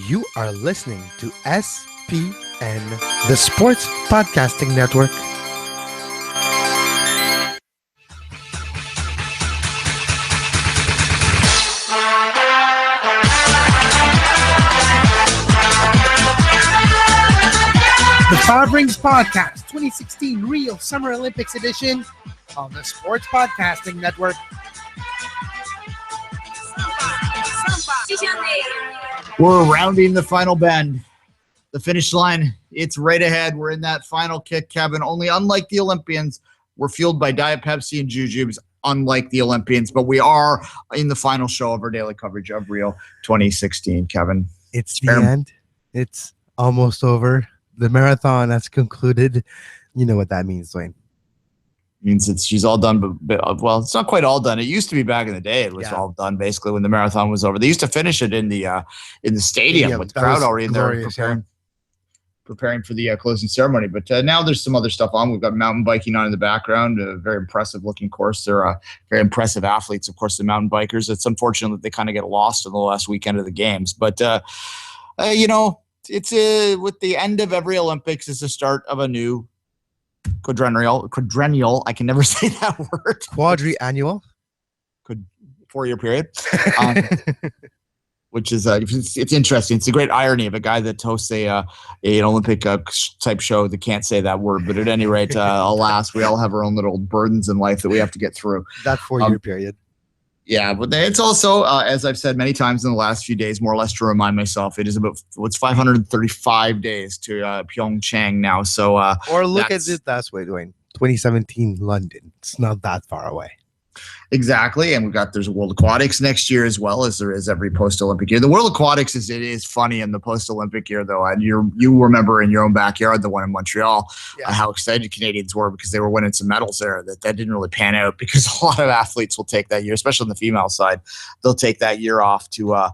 You are listening to SPN, the Sports Podcasting Network. The Five Rings Podcast, 2016 Rio Summer Olympics edition on the Sports Podcasting Network. We're rounding the final bend. The finish line, it's right ahead. We're in that final kick, Kevin. Only unlike the Olympians, we're fueled by Diet Pepsi and Jujubes, unlike the Olympians. But we are in the final show of our daily coverage of Rio 2016, Kevin. It's the end. It's almost over. The marathon has concluded. You know what that means, Duane. Means she's all done, but well, it's not quite all done. It used to be back in the day. It was all done basically when the marathon was over. They used to finish it in the stadium with the crowd already in there preparing for the closing ceremony. But now there's some other stuff on. We've got mountain biking on in the background. A very impressive looking course. They're very impressive athletes, of course, the mountain bikers. It's unfortunate that they kind of get lost in the last weekend of the games. But it's with the end of every Olympics is the start of a new quadrennial. I can never say that word. Quadriannual. 4-year period. Which is it's interesting. It's a great irony of a guy that hosts an Olympic type show that can't say that word. But at any rate, alas, we all have our own little burdens in life that we have to get through. That 4-year period. Yeah, but it's also, as I've said many times in the last few days, more or less to remind myself, it is about 535 days to Pyeongchang now. So, or look at it that way, Duane. 2017 London. It's not that far away. Exactly, and there's a World Aquatics next year as well, as there is every post-Olympic year. The World Aquatics is funny in the post-Olympic year though, and you remember in your own backyard the one in Montreal, how excited Canadians were because they were winning some medals there. That didn't really pan out because a lot of athletes will take that year, especially on the female side. They'll take that year off to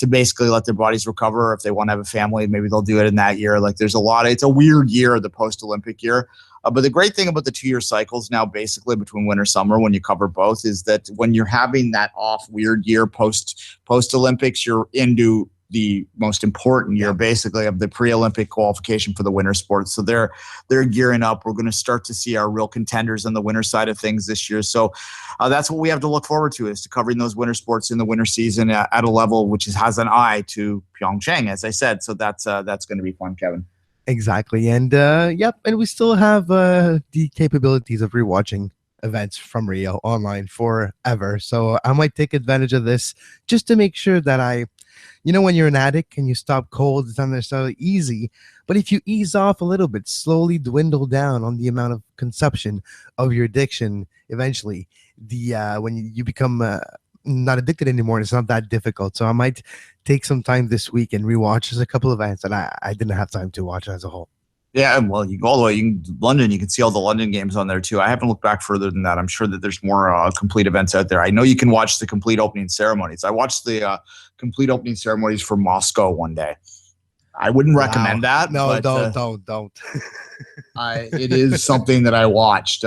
basically let their bodies recover. If they want to have a family, maybe they'll do it in that year. Like it's a weird year, the post-Olympic year. But the great thing about the 2-year cycles now, basically between winter summer, when you cover both, is that when you're having that off weird year post Olympics, you're into the most important year, basically, of the pre-Olympic qualification for the winter sports. So they're gearing up. We're going to start to see our real contenders on the winter side of things this year. So that's what we have to look forward to, is to covering those winter sports in the winter season at a level which has an eye to Pyeongchang, as I said. So that's going to be fun, Kevin. Exactly. And and we still have the capabilities of rewatching events from Rio online forever. So I might take advantage of this just to make sure that when you're an addict and you stop cold, it's not necessarily easy. But if you ease off a little bit, slowly dwindle down on the amount of consumption of your addiction, eventually when you become not addicted anymore, it's not that difficult. So I might take some time this week and rewatch just a couple of events that I didn't have time to watch as a whole. Yeah, well, you go all the way. London, you can see all the London games on there too. I haven't looked back further than that. I'm sure that there's more complete events out there. I know you can watch the complete opening ceremonies. I watched the complete opening ceremonies for Moscow one day. I wouldn't recommend that. No, don't. It is something that I watched.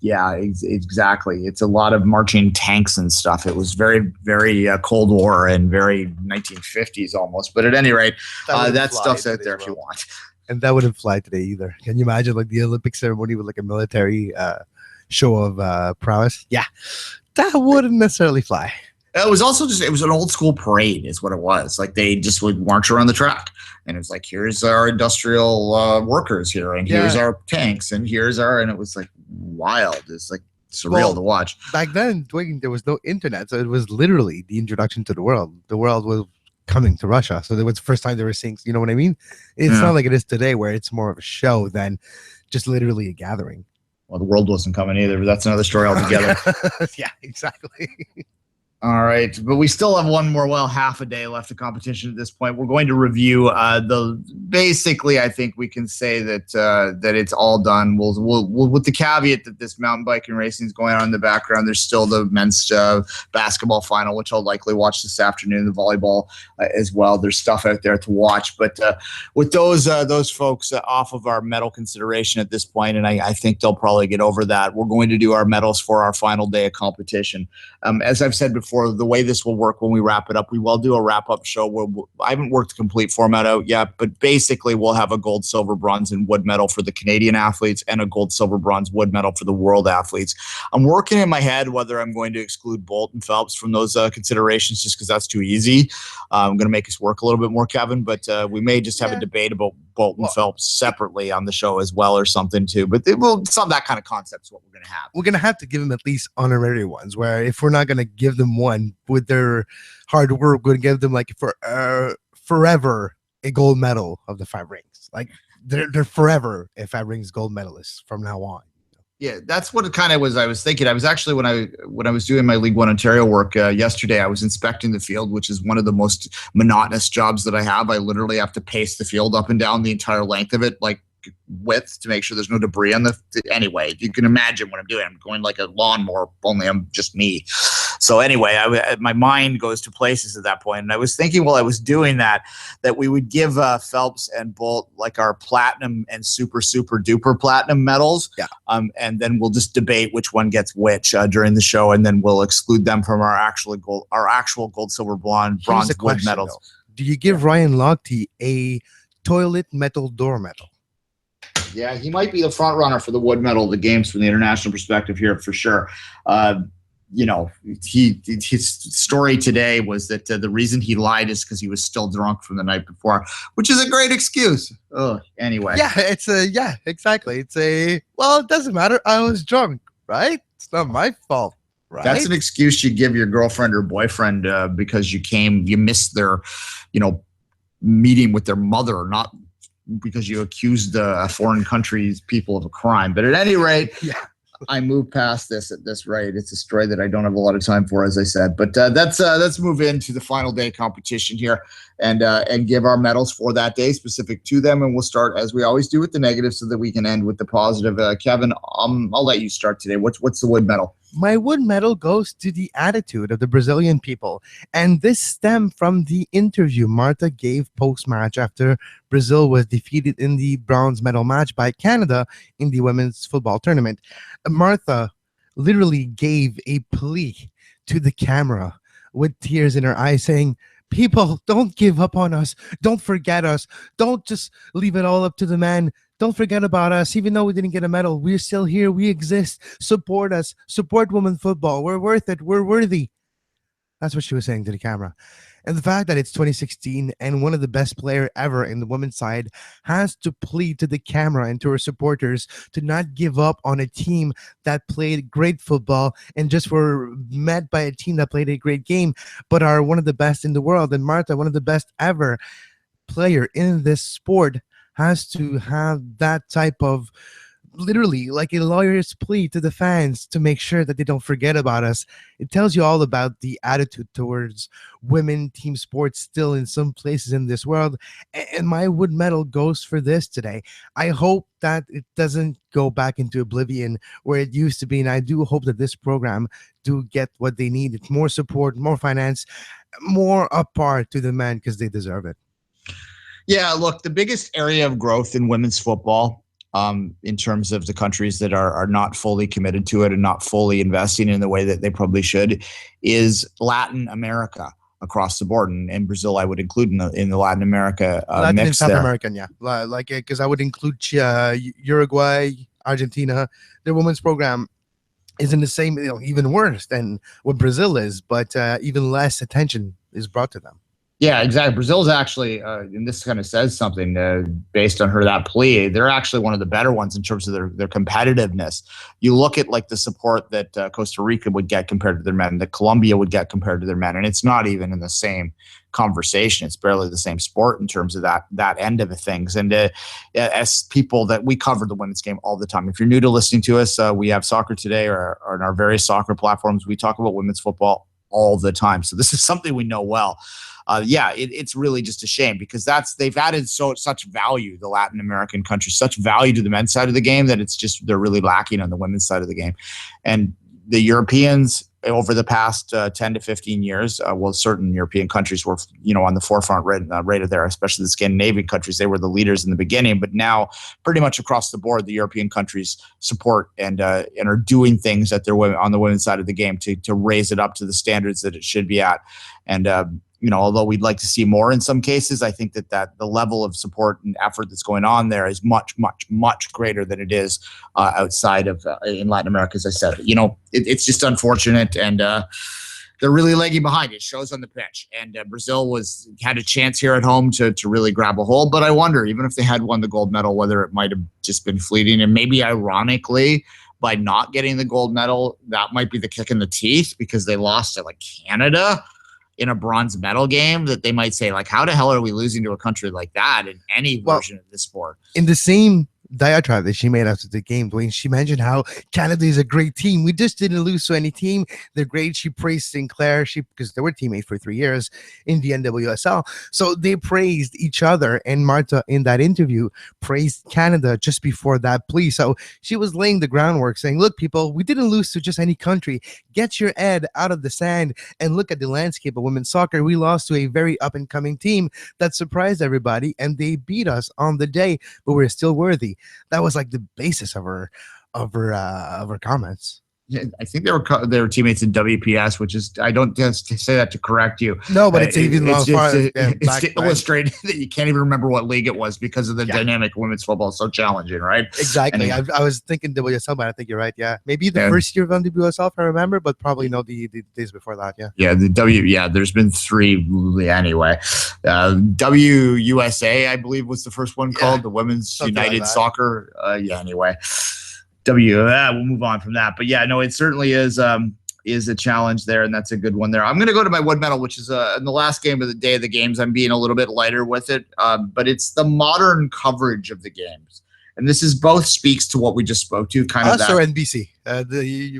Exactly. It's a lot of marching tanks and stuff. It was very, very Cold War and very 1950s almost. But at any rate, that stuff's out there if you want. And that wouldn't fly today either. Can you imagine like the Olympic ceremony with like a military show of prowess? Yeah, that wouldn't necessarily fly. It was also it was an old school parade is what it was. Like they just would march around the track. And it was like, here's our industrial workers here, and here's our tanks, and and it was like wild. It's like surreal to watch. Back then, Duane, there was no internet, so it was literally the introduction to the world. The world was coming to Russia, so it was the first time they were seeing. You know what I mean? It's not like it is today, where it's more of a show than just literally a gathering. Well, the world wasn't coming either, but that's another story altogether. Yeah, exactly. All right, but we still have half a day left of competition at this point. We're going to review basically, I think we can say that it's all done. We'll with the caveat that this mountain biking racing is going on in the background. There's still the men's basketball final, which I'll likely watch this afternoon, the volleyball as well. There's stuff out there to watch, but with those folks off of our medal consideration at this point, and I think they'll probably get over that. We're going to do our medals for our final day of competition. As I've said before, before, the way this will work when we wrap it up, we will do a wrap-up show where I haven't worked the complete format out yet, but basically we'll have a gold, silver, bronze, and wood medal for the Canadian athletes and a gold, silver, bronze, wood medal for the world athletes. I'm working in my head whether I'm going to exclude Bolt and Phelps from those considerations just because that's too easy. I'm going to make us work a little bit more, Kevin, but we may just have a debate about Bolt and Phelps separately on the show as well or something too. But some that kind of concept is what we're going to have. We're going to have to give them at least honorary ones, where if we're not going to give them one with their hard work, we're going to give them like for forever a gold medal of the 5 rings. Like they're forever a 5 rings gold medalists from now on. Yeah, that's what it kind of was. I was thinking. I was actually when I was doing my League One Ontario work yesterday, I was inspecting the field, which is one of the most monotonous jobs that I have. I literally have to pace the field up and down the entire length of it, like width, to make sure there's no debris on anyway, you can imagine what I'm doing. I'm going like a lawnmower, only I'm just me. So anyway, my mind goes to places at that point. And I was thinking while I was doing that we would give Phelps and Bolt like our platinum and super duper platinum medals. Yeah. And then we'll just debate which one gets which during the show, and then we'll exclude them from our actual gold, silver, bronze, wood medals. Though. Do you give Ryan Lochte a toilet metal door medal? Yeah, he might be the front runner for the wood medal of the games from the international perspective here for sure. His story today was that the reason he lied is because he was still drunk from the night before, which is a great excuse. Oh, anyway. Yeah, exactly. It doesn't matter. I was drunk, right? It's not my fault, right? That's an excuse you give your girlfriend or boyfriend because you missed their, meeting with their mother, not because you accused a foreign country's people of a crime. But at any rate, I moved past this at this rate. It's a story that I don't have a lot of time for, as I said. But let's move into the final day competition here and give our medals for that day specific to them. And we'll start, as we always do, with the negative so that we can end with the positive. Kevin, I'll let you start today. What's the wood medal? My wood medal goes to the attitude of the Brazilian people. And this stemmed from the interview Martha gave post-match after Brazil was defeated in the bronze medal match by Canada in the women's football tournament. Martha literally gave a plea to the camera with tears in her eyes saying, "People, don't give up on us. Don't forget us. Don't just leave it all up to the man. Don't forget about us. Even though we didn't get a medal, we're still here. We exist. Support us. Support women football. We're worth it. We're worthy." That's what she was saying to the camera. And the fact that it's 2016 and one of the best player ever in the women's side has to plead to the camera and to her supporters to not give up on a team that played great football and just were met by a team that played a great game, but are one of the best in the world. And Martha, one of the best ever player in this sport, has to have that type of literally like a lawyer's plea to the fans to make sure that they don't forget about us. It tells you all about the attitude towards women team sports still in some places in this world. And my wood medal goes for this today. I hope that it doesn't go back into oblivion where it used to be. And I do hope that this program do get what they need. It's more support, more finance, more apart to the men because they deserve it. Yeah, look, the biggest area of growth in women's football in terms of the countries that are not fully committed to it and not fully investing in the way that they probably should is Latin America across the board. And Brazil, I would include in the Latin America Latin mix and South there. American, yeah. Like, because I would include Uruguay, Argentina. Their women's program isn't the same, even worse than what Brazil is, but even less attention is brought to them. Yeah, exactly. Brazil's actually, and this kind of says something based on that plea, they're actually one of the better ones in terms of their competitiveness. You look at like the support that Costa Rica would get compared to their men, that Colombia would get compared to their men, and it's not even in the same conversation. It's barely the same sport in terms of that end of things. And as people that we cover the women's game all the time. If you're new to listening to us, we have Soccer Today or on our various soccer platforms. We talk about women's football all the time. So this is something we know well. It's really just a shame because they've added such value, the Latin American countries, such value to the men's side of the game that they're really lacking on the women's side of the game. And the Europeans over the past 10 to 15 years. Well, certain European countries were, on the forefront right there, especially the Scandinavian countries. They were the leaders in the beginning, but now pretty much across the board, the European countries support and are doing things at on the women's side of the game to raise it up to the standards that it should be at. And, although we'd like to see more in some cases, I think that the level of support and effort that's going on there is much, much, much greater than it is outside of in Latin America. As I said, it's just unfortunate, and they're really lagging behind. It shows on the pitch. And Brazil had a chance here at home to really grab a hold. But I wonder, even if they had won the gold medal, whether it might have just been fleeting. And maybe ironically, by not getting the gold medal, that might be the kick in the teeth, because they lost to Canada in a bronze medal game, that they might say, how the hell are we losing to a country like that in any version of this sport? In the same diatribe that she made after the game, Duane, she mentioned how Canada is a great team. We just didn't lose to any team. They're great. She praised Sinclair, because they were teammates for 3 years in the NWSL. So they praised each other, and Marta in that interview praised Canada just before that plea. So she was laying the groundwork, saying, look, people, we didn't lose to just any country. Get your head out of the sand and look at the landscape of women's soccer. We lost to a very up-and-coming team that surprised everybody, and they beat us on the day, but we're still worthy. That was the basis of her comments. Yeah, I think they were teammates in WPS, which is, I don't just say that to correct you. No, but it's even it's to illustrate that you can't even remember what league it was because of the dynamic women's football is so challenging, right? Exactly. I was thinking WSL, but I think you're right. Yeah, maybe the first year of WSL, if I remember, but probably no, the days before that. Yeah. Yeah, there's been 3 anyway. WUSA, I believe, was the first one called the Women's United Soccer. Anyway. We'll move on from that, but it certainly is a challenge there, and that's a good one there. I'm going to go to my wood medal, which is in the last game of the day of the games. I'm being a little bit lighter with it, but it's the modern coverage of the games, and this is both speaks to what we just spoke to, kind of that. Or NBC,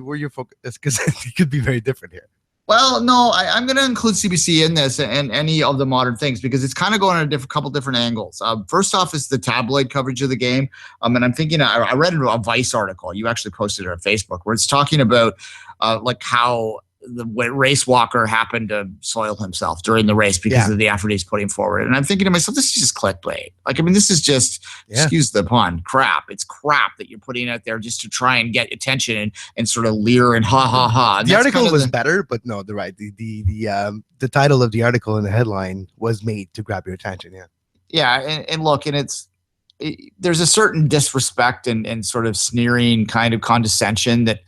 where your focus, because it could be very different here. Well, no, I'm going to include CBC in this and any of the modern things, because it's kind of going on a couple different angles. First off is the tabloid coverage of the game. And I'm thinking, I read a Vice article. You actually posted it on Facebook, where it's talking about how the race walker happened to soil himself during the race because of the effort he's putting forward. And I'm thinking to myself, this is just clickbait. This is just, excuse the pun, crap. It's crap that you're putting out there just to try and get attention and sort of leer and ha ha ha. And the article was better, but no, they're right. The title of the article and the headline was made to grab your attention. Yeah. Yeah. And look, and there's a certain disrespect and sort of sneering kind of condescension that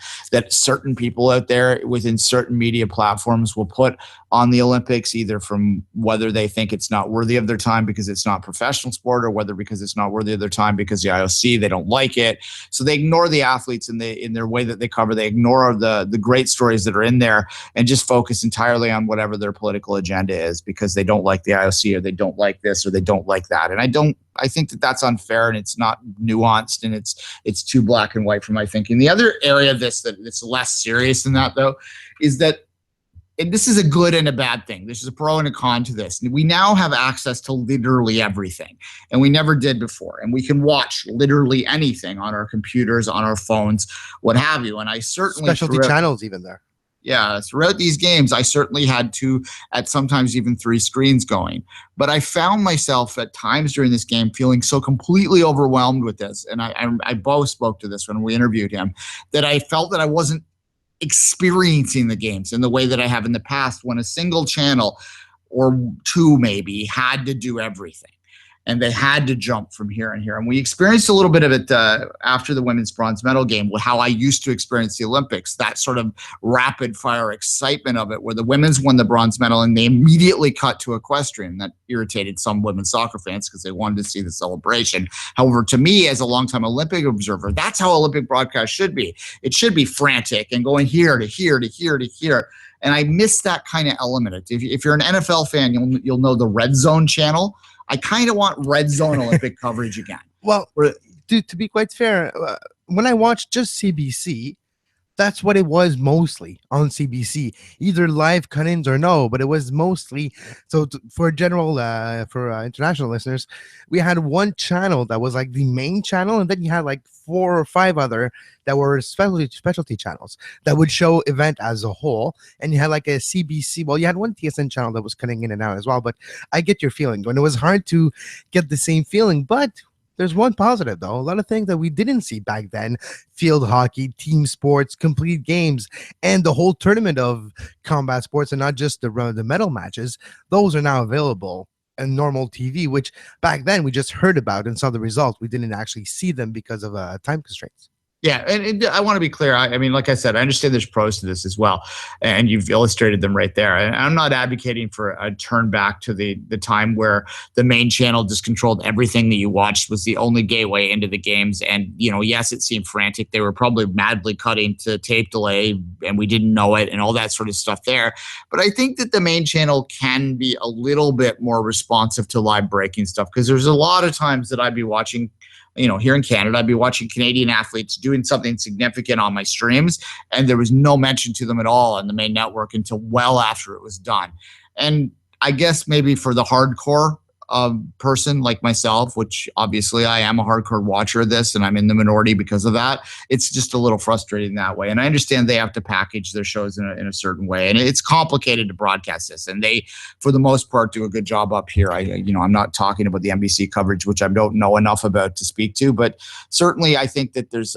certain people out there within certain media platforms will put on the Olympics, either from whether they think it's not worthy of their time because it's not professional sport, or whether because it's not worthy of their time because the IOC, they don't like it. So they ignore the athletes in their way that they cover. They ignore the great stories that are in there and just focus entirely on whatever their political agenda is, because they don't like the IOC, or they don't like this, or they don't like that. And I think that that's unfair, and it's not nuanced, and it's too black and white for my thinking. The other area of this that's less serious than that, though, is that, and this is a good and a bad thing. There's a pro and a con to this. We now have access to literally everything, and we never did before. And we can watch literally anything on our computers, on our phones, what have you. And I certainly specialty channels even there. Yeah, throughout these games, I certainly had 2, at sometimes even 3 screens going. But I found myself at times during this game feeling so completely overwhelmed with this. And I both spoke to this when we interviewed him, that I felt that I wasn't experiencing the games in the way that I have in the past, when a single channel or 2 maybe had to do everything. And they had to jump from here and here. And we experienced a little bit of it after the women's bronze medal game, how I used to experience the Olympics, that sort of rapid fire excitement of it, where the women's won the bronze medal and they immediately cut to equestrian. That irritated some women's soccer fans because they wanted to see the celebration. However, to me, as a longtime Olympic observer, that's how Olympic broadcast should be. It should be frantic and going here to here to here to here. And I miss that kind of element. If you're an NFL fan, you'll know the Red Zone channel. I kind of want Red Zone Olympic coverage again. Well, to be quite fair, when I watched just CBC, that's what it was mostly on CBC, either live cut-ins or no, but it was mostly. So for general, for international listeners, we had one channel that was like the main channel, and then you had like 4 or 5 other that were specialty channels that would show event as a whole. And you had like a CBC. Well, you had one TSN channel that was cutting in and out as well. But I get your feeling, and it was hard to get the same feeling. But there's one positive though. A lot of things that we didn't see back then: field hockey, team sports, complete games, and the whole tournament of combat sports, and not just the medal matches. Those are now available and normal TV, which back then we just heard about and saw the results. We didn't actually see them because of time constraints. Yeah, and I want to be clear. I mean, like I said, I understand there's pros to this as well, and you've illustrated them right there. And I'm not advocating for a turn back to the time where the main channel just controlled everything that you watched, was the only gateway into the games. And, yes, it seemed frantic. They were probably madly cutting to tape delay, and we didn't know it, and all that sort of stuff there. But I think that the main channel can be a little bit more responsive to live breaking stuff, because there's a lot of times that I'd be watching, here in Canada, I'd be watching Canadian athletes doing something significant on my streams, and there was no mention to them at all on the main network until well after it was done. And I guess maybe for the hardcore person like myself, which obviously I am a hardcore watcher of this, and I'm in the minority because of that, it's just a little frustrating that way. And I understand they have to package their shows in a certain way, and it's complicated to broadcast this. And they, for the most part, do a good job up here. I'm not talking about the NBC coverage, which I don't know enough about to speak to, but certainly I think that there's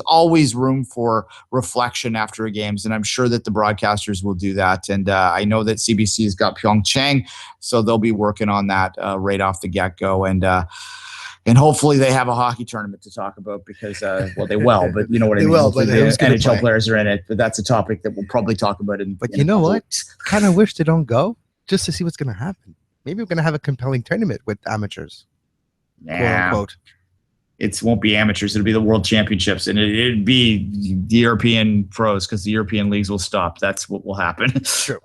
always room for reflection after a games, and I'm sure that the broadcasters will do that. And I know that CBC's got Pyeongchang, so they'll be working on that right off the get-go. And hopefully they have a hockey tournament to talk about, because, they will, but you know what I mean? Will, but the NHL players are in it, but that's a topic that we'll probably talk about. But you know what? Kind of wish they don't go, just to see what's going to happen. Maybe we're going to have a compelling tournament with amateurs. Yeah. Quote, unquote. It won't be amateurs. It'll be the World Championships, and it'd be the European pros, because the European leagues will stop. That's what will happen. Sure.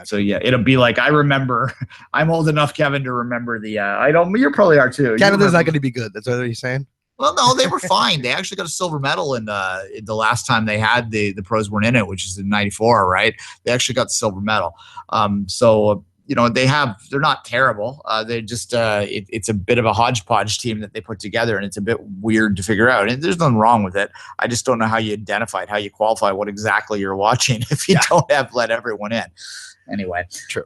So it'll be like, I remember. I'm old enough, Kevin, to remember the. I don't. You probably are too. Canada's not going to be good. That's what you're saying. Well, no, they were fine. They actually got a silver medal in the last time they had the pros weren't in it, which is in '94, right? They actually got the silver medal. They're not terrible. They just it's a bit of a hodgepodge team that they put together, and it's a bit weird to figure out. And there's nothing wrong with it. I just don't know how you identify it, how you qualify what exactly you're watching if you don't have let everyone in. Anyway, true.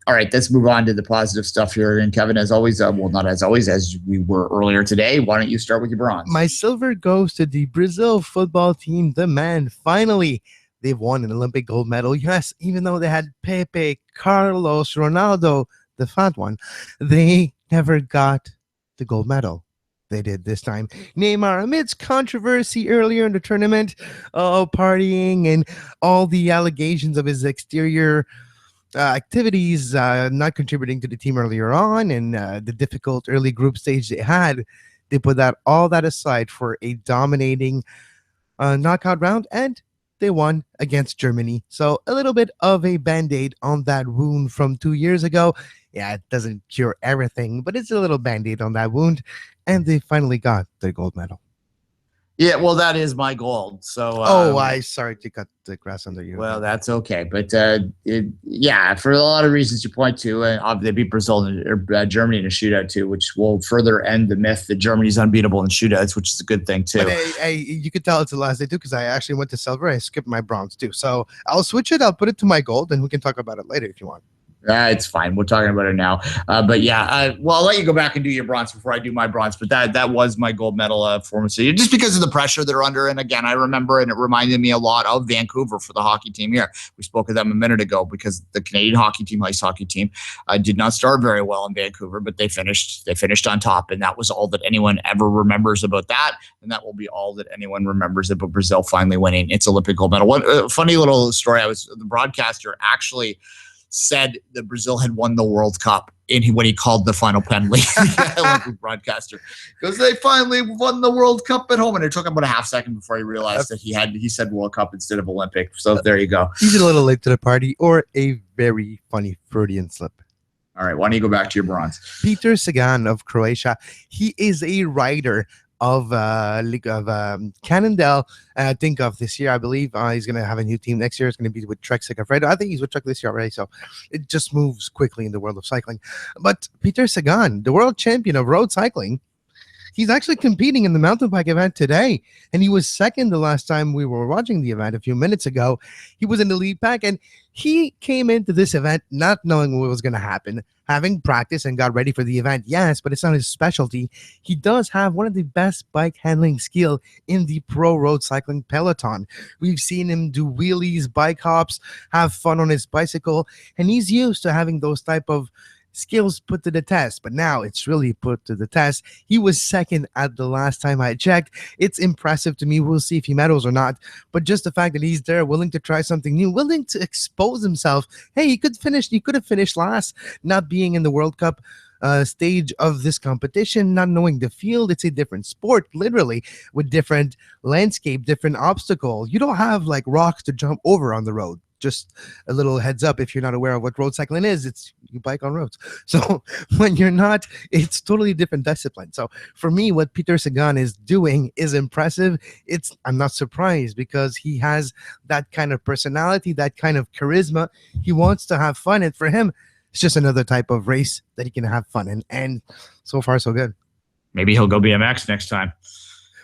All right, let's move on to the positive stuff here. And Kevin, as always, not as always, as we were earlier today, why don't you start with your bronze? My silver goes to the Brazil football team. The man, finally, they've won an Olympic gold medal. Yes, even though they had Pepe, Carlos, Ronaldo, the fat one, they never got the gold medal. They did this time. Neymar, amidst controversy earlier in the tournament, partying and all the allegations of his exterior activities, not contributing to the team earlier on, and the difficult early group stage they had, they put all that aside for a dominating knockout round, and they won against Germany. So a little bit of a band-aid on that wound from 2 years ago. Yeah, it doesn't cure everything, but it's a little band-aid on that wound, and they finally got the gold medal. Yeah, well, that is my gold. So, I sorry to cut the grass under you. Well, that's okay, but for a lot of reasons you point to, they beat Brazil or Germany in a shootout too, which will further end the myth that Germany's unbeatable in shootouts, which is a good thing too. But you could tell it's the last day too, because I actually went to silver. I skipped my bronze too, so I'll switch it. I'll put it to my gold, and we can talk about it later if you want. It's fine. We're talking about it now. I'll let you go back and do your bronze before I do my bronze. But that was my gold medal performance. Just because of the pressure they're under. And again, I remember, and it reminded me a lot of Vancouver for the hockey team here. We spoke of them a minute ago, because the Canadian hockey team, ice hockey team, did not start very well in Vancouver, but they finished on top. And that was all that anyone ever remembers about that. And that will be all that anyone remembers about Brazil finally winning its Olympic gold medal. One funny little story. The broadcaster actually said that Brazil had won the World Cup when he called the final penalty. Olympic broadcaster goes, they finally won the World Cup at home, and it took him about a half second before he realized that he said World Cup instead of Olympic. So there you go. He's a little late to the party, or a very funny Freudian slip. All right, why don't you go back to your bronze? Peter Sagan of Croatia. He is a rider of League of Cannondale. Think of this year, I believe he's going to have a new team next year. It's going to be with Trek Segafredo. I think he's with Trek this year already, so it just moves quickly in the world of cycling. But Peter Sagan, the world champion of road cycling, he's actually competing in the mountain bike event today, and he was second the last time we were watching the event a few minutes ago. He was in the lead pack, and he came into this event not knowing what was going to happen, having practiced and got ready for the event. Yes, but it's not his specialty. He does have one of the best bike handling skill in the pro road cycling peloton. We've seen him do wheelies, bike hops, have fun on his bicycle, and he's used to having those type of skills put to the test, but now it's really put to the test. He was second at the last time I checked. It's impressive to me. We'll see if he medals or not, but just the fact that he's there, willing to try something new, willing to expose himself. Hey, he could have finished last, not being in the World Cup stage of this competition, not knowing the field. It's a different sport, literally, with different landscape, different obstacle. You don't have like rocks to jump over on the road. Just a little heads up if you're not aware of what road cycling is. It's you bike on roads. So when you're not, it's totally different discipline. So for me, what Peter Sagan is doing is impressive. I'm not surprised because he has that kind of personality, that kind of charisma. He wants to have fun, and for him, it's just another type of race that he can have fun in. And so far, so good. Maybe he'll go BMX next time.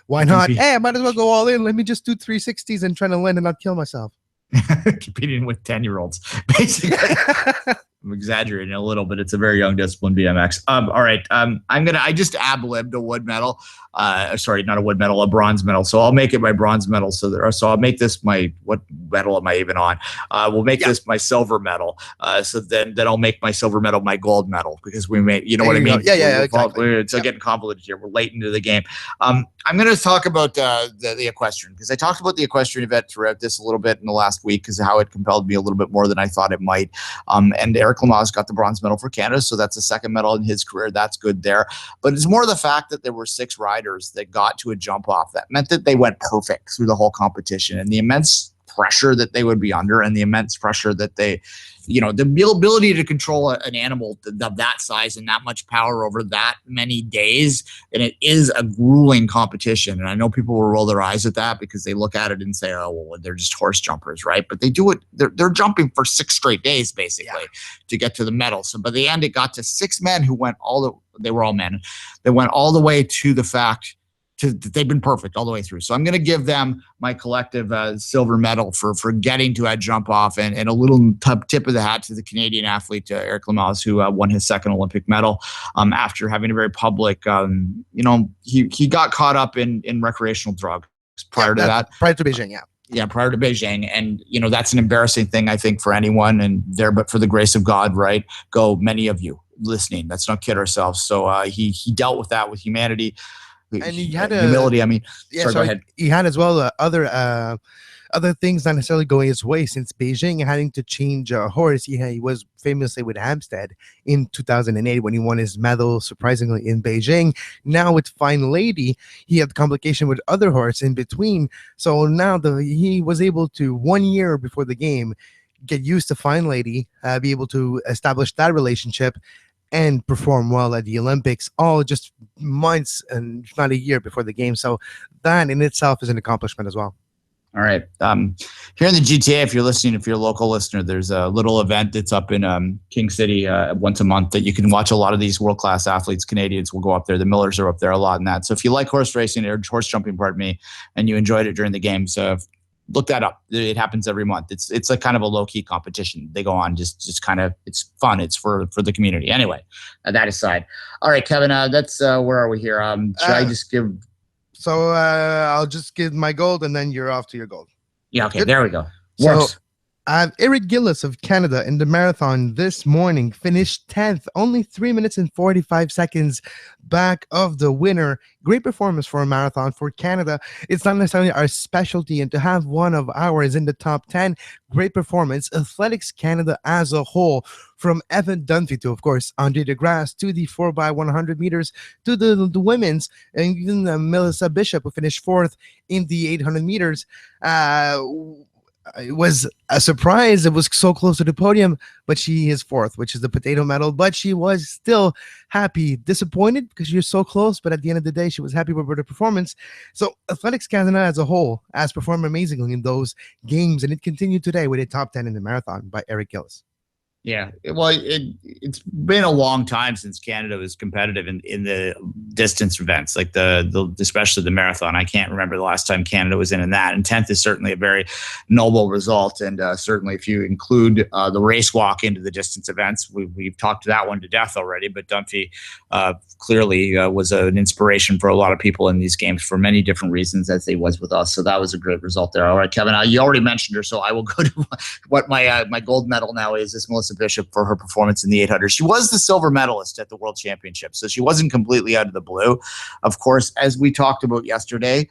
Why not? Hey, I might as well go all in. Let me just do 360s and try to land and not kill myself. Competing with 10-year-olds, basically. I'm exaggerating a little, but it's a very young discipline, BMX. All right. I just ab-libbed a wood medal. Sorry, not a wood medal, a bronze medal. So I'll make it my bronze medal. So I'll make this what medal am I even on? We'll make this my silver medal. So then I'll make my silver medal my gold medal because we made, you know what I mean? Yeah, exactly. It's getting convoluted here. We're late into the game. I'm going to talk about the equestrian because I talked about the equestrian event throughout this a little bit in the last week because of how it compelled me a little bit more than I thought it might. And Eric Lamaze got the bronze medal for Canada, so that's the second medal in his career. That's good there. But it's more the fact that there were 6 riders that got to a jump off. That meant that they went perfect through the whole competition, and the immense pressure that they would be under and the immense pressure that they, the ability to control an animal of that size and that much power over that many days. And it is a grueling competition. And I know people will roll their eyes at that because they look at it and say, oh, well, they're just horse jumpers, right? But they do it. They're jumping for 6 straight days, basically, to get to the medal. So by the end, it got to 6 men who went they were all men. They went all the way to the fact they've been perfect all the way through. So I'm going to give them my collective silver medal for getting to that jump off and a little tip of the hat to the Canadian athlete, Eric Lamaze, who won his second Olympic medal after having a very public, he got caught up in recreational drugs prior to that. Prior to Beijing, yeah. Yeah, prior to Beijing. And, that's an embarrassing thing, I think, for anyone and there, but for the grace of God, right? Go, many of you listening. Let's not kid ourselves. So he dealt with that with humanity. And he had humility. Go ahead. He had as well other things not necessarily going his way since Beijing, having to change a horse. He was famously with Hampstead in 2008 when he won his medal, surprisingly, in Beijing. Now with Fine Lady, he had complication with other horse in between. So now he was able to 1 year before the game get used to Fine Lady, be able to establish that relationship and perform well at the Olympics, all just months and not a year before the game. So that in itself is an accomplishment as well. All right. Here in the GTA, if you're a local listener, there's a little event that's up in King City once a month that you can watch a lot of these world-class athletes. Canadians will go up there. The Millers are up there a lot in that. So if you like horse racing or horse jumping, and you enjoyed it during the games, look that up. It happens every month. It's like kind of a low-key competition. They go on just kind of, it's fun. It's for the community. Anyway, that aside. All right, Kevin, that's where are we here? Should I just give... So I'll just give my gold and then you're off to your gold. Yeah, okay, there we go. Works. So Eric Gillis of Canada in the marathon this morning finished 10th, only 3 minutes and 45 seconds back of the winner. Great performance for a marathon for Canada. It's not necessarily our specialty, and to have one of ours in the top 10, great performance. Athletics Canada as a whole, from Evan Dunphy to, of course, Andre DeGrasse, to the 4x100 meters, to the women's, and even Melissa Bishop, who finished 4th in the 800 meters. it was a surprise. It was so close to the podium, but she is fourth, which is the potato medal. But she was still happy, disappointed because you're so close. But at the end of the day, she was happy with her performance. So Athletics Canada as a whole has performed amazingly in those games, and it continued today with a top 10 in the marathon by Eric Gillis. Yeah, well, it's been a long time since Canada was competitive in the distance events, like the especially the marathon. I can't remember the last time Canada was in that. And 10th is certainly a very noble result. And certainly, if you include the race walk into the distance events, we've talked that one to death already. But Dunphy clearly was an inspiration for a lot of people in these games for many different reasons, as he was with us. So that was a great result there. All right, Kevin, you already mentioned her, so I will go to what my gold medal now is Melissa Bishop for her performance in the 800. She was the silver medalist at the World Championship, so she wasn't completely out of the blue. Of course, as we talked about yesterday,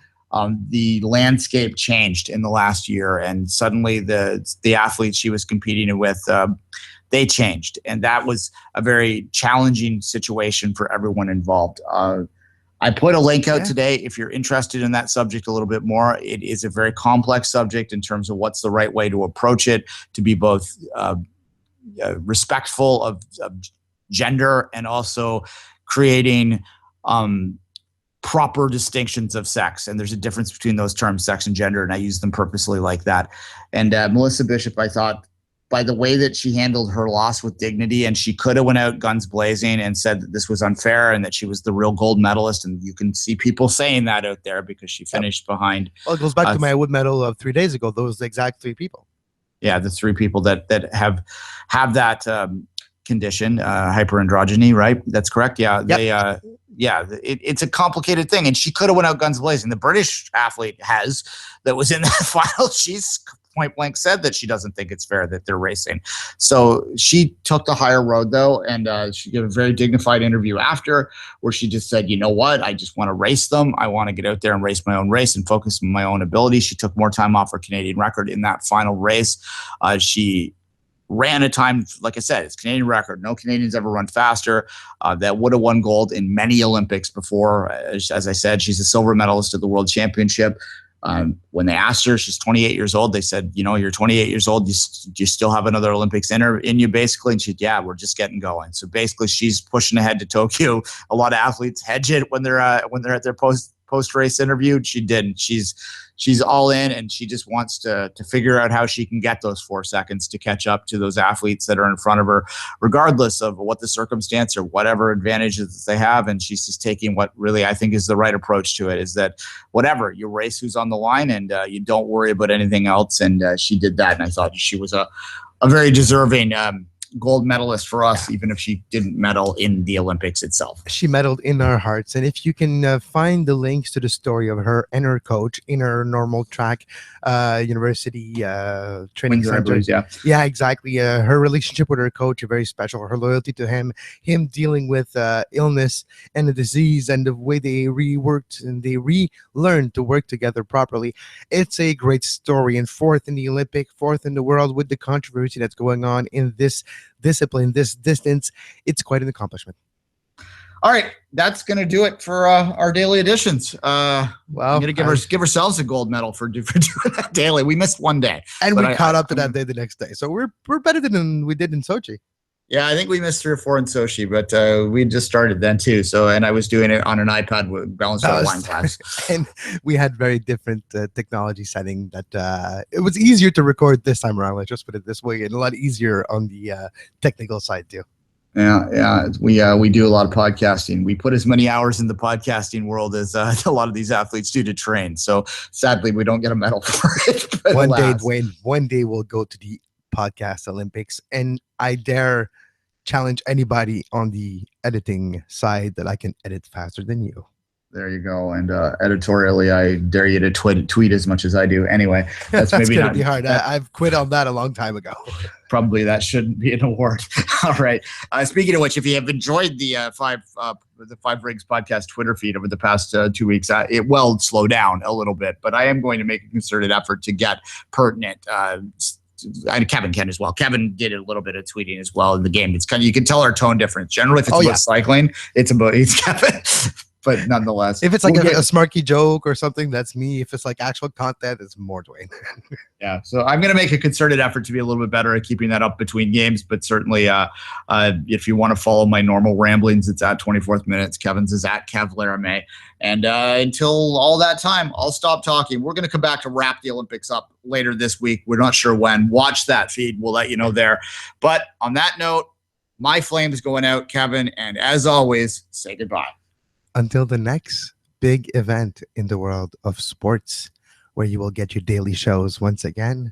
the landscape changed in the last year, and suddenly the athletes she was competing with, they changed, and that was a very challenging situation for everyone involved. I put a link out today if you're interested in that subject a little bit more. It is a very complex subject in terms of what's the right way to approach it, to be both respectful of gender and also creating proper distinctions of sex. And there's a difference between those terms, sex and gender, and I use them purposely like that. And Melissa Bishop, I thought, by the way that she handled her loss with dignity, and she could have went out guns blazing and said that this was unfair and that she was the real gold medalist. And you can see people saying that out there because she finished behind. Well, it goes back to my wood medal of 3 days ago. Those exact three people. Yeah, the three people that have that condition, hyperandrogyny, right? That's correct. Yeah, yep. It's a complicated thing, and she could have went out guns blazing. The British athlete that was in that final. She's point blank said that she doesn't think it's fair that they're racing. So she took the higher road, though, and she gave a very dignified interview after, where she just said, you know what, I just want to race them. I want to get out there and race my own race and focus on my own ability. She took more time off her Canadian record in that final race. She ran a time, like I said, it's Canadian record. No Canadians ever run faster. That would have won gold in many Olympics before. As I said, she's a silver medalist at the World Championship. When they asked her, she's 28 years old. They said, you know, you're 28 years old. You still have another Olympics in you, basically. And she said, yeah, we're just getting going. So basically, she's pushing ahead to Tokyo. A lot of athletes hedge it when they're at their post race interview. She didn't. She's all in, and she just wants to figure out how she can get those 4 seconds to catch up to those athletes that are in front of her, regardless of what the circumstance or whatever advantages they have. And she's just taking what really I think is the right approach to it, is that whatever, you race who's on the line, and you don't worry about anything else. And she did that, and I thought she was a very deserving gold medalist for us, even if she didn't medal in the Olympics itself. She medaled in our hearts. And if you can find the links to the story of her and her coach in her normal track university training center. Yeah, exactly. Her relationship with her coach is very special. Her loyalty to him dealing with illness and the disease, and the way they reworked and they relearned to work together properly. It's a great story. And fourth in the Olympic, fourth in the world, with the controversy that's going on in this discipline, this distance, it's quite an accomplishment. All right, that's going to do it for our daily editions. Well, I'm going to give ourselves a gold medal for doing that daily. We missed one day, and we caught up to that day the next day, so we're better than we did in Sochi. Yeah, I think we missed 3 or 4 in Sochi, but we just started then too. So, and I was doing it on an iPad with balanced wine glass, and we had very different technology setting. That it was easier to record this time around. Let's just put it this way, and a lot easier on the technical side too. Yeah. We do a lot of podcasting. We put as many hours in the podcasting world as a lot of these athletes do to train. So sadly, we don't get a medal for it. One day, Duane, one day we'll go to the podcast Olympics, and I dare challenge anybody on the editing side that I can edit faster than you. There you go. And editorially, I dare you to tweet as much as I do. Anyway, that's maybe going to be hard. I've quit on that a long time ago. Probably that shouldn't be an award. All right. Speaking of which, if you have enjoyed the Five Rings podcast Twitter feed over the past 2 weeks, it will slow down a little bit, but I am going to make a concerted effort to get pertinent. Kevin can as well. Kevin did a little bit of tweeting as well in the game. It's kind of, you can tell our tone difference. Generally, if it's about cycling, it's Kevin. but nonetheless, if it's like a smarky joke or something, that's me. If it's like actual content, it's more Duane. Yeah, so I'm going to make a concerted effort to be a little bit better at keeping that up between games. But certainly, if you want to follow my normal ramblings, it's at 24th Minutes. Kevin's is at Kev Laramee. And until all that time, I'll stop talking. We're going to come back to wrap the Olympics up later this week. We're not sure when. Watch that feed. We'll let you know there. But on that note, my flame's going out, Kevin. And as always, say goodbye. Until the next big event in the world of sports, where you will get your daily shows once again,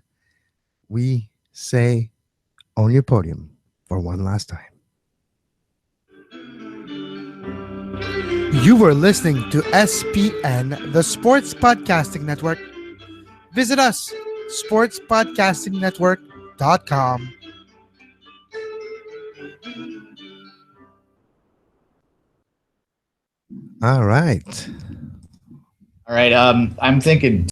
we say own your podium for one last time. You were listening to SPN, the Sports Podcasting Network. Visit us, sportspodcastingnetwork.com. All right. I'm thinking